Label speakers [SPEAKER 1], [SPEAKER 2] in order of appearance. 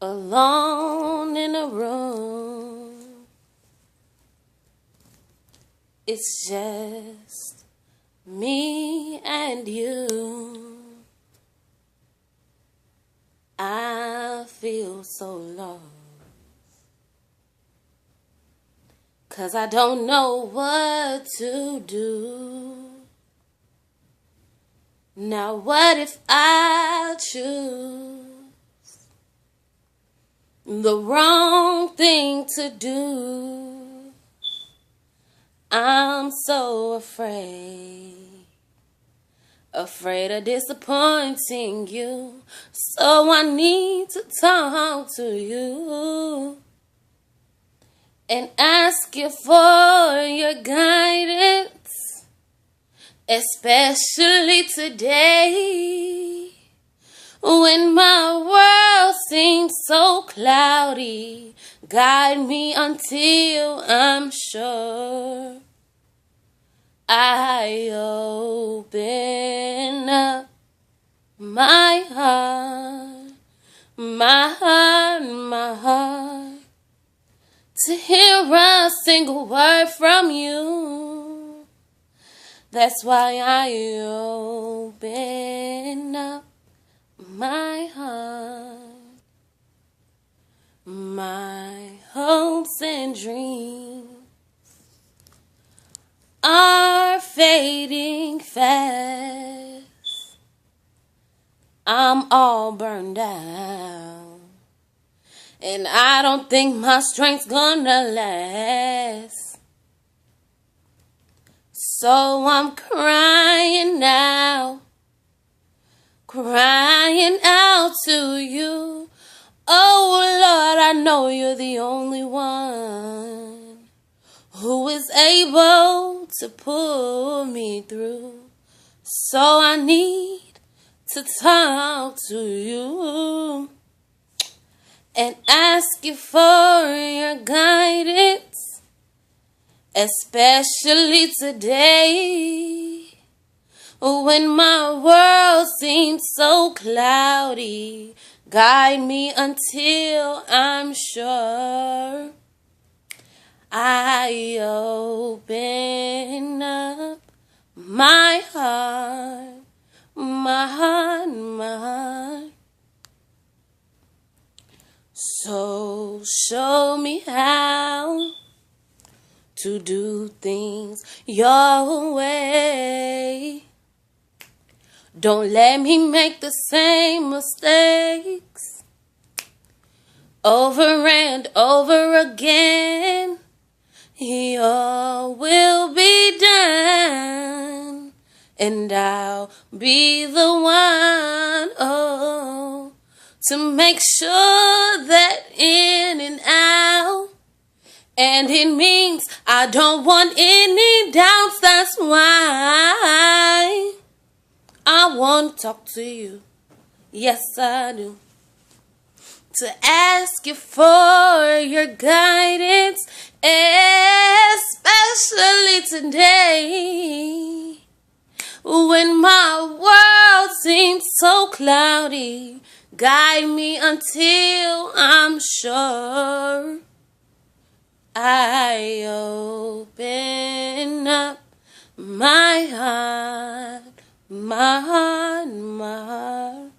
[SPEAKER 1] Alone in a room, it's just me and you. I feel so lost, 'cause I don't know what to do. Now what if I choose the wrong thing to do? I'm so afraid of disappointing you. So I need to talk to you and ask you for your guidance, especially today, when my world seems so cloudy. Guide me until I'm sure I open up my heart, my heart, to hear a single word from you. That's why I open up my heart. My hopes and dreams are fading fast. I'm all burned out, and I don't think my strength's gonna last. So I'm crying out to you. Oh Lord, I know you're the only one who is able to pull me through. So I need to talk to you and ask you for your guidance, especially today, when my world seems so cloudy. Guide me until I'm sure I open up my heart, my heart, my heart. So show me how to do things your way. Don't let me make the same mistakes over and over again. Your will be done, and I'll be the one, to make sure that in and out. And it means I don't want any doubts. That's why I want to talk to you. Yes, I do. To ask you for your guidance, especially today, when my world seems so cloudy. Guide me until I'm sure I open up my heart, my heart, my heart.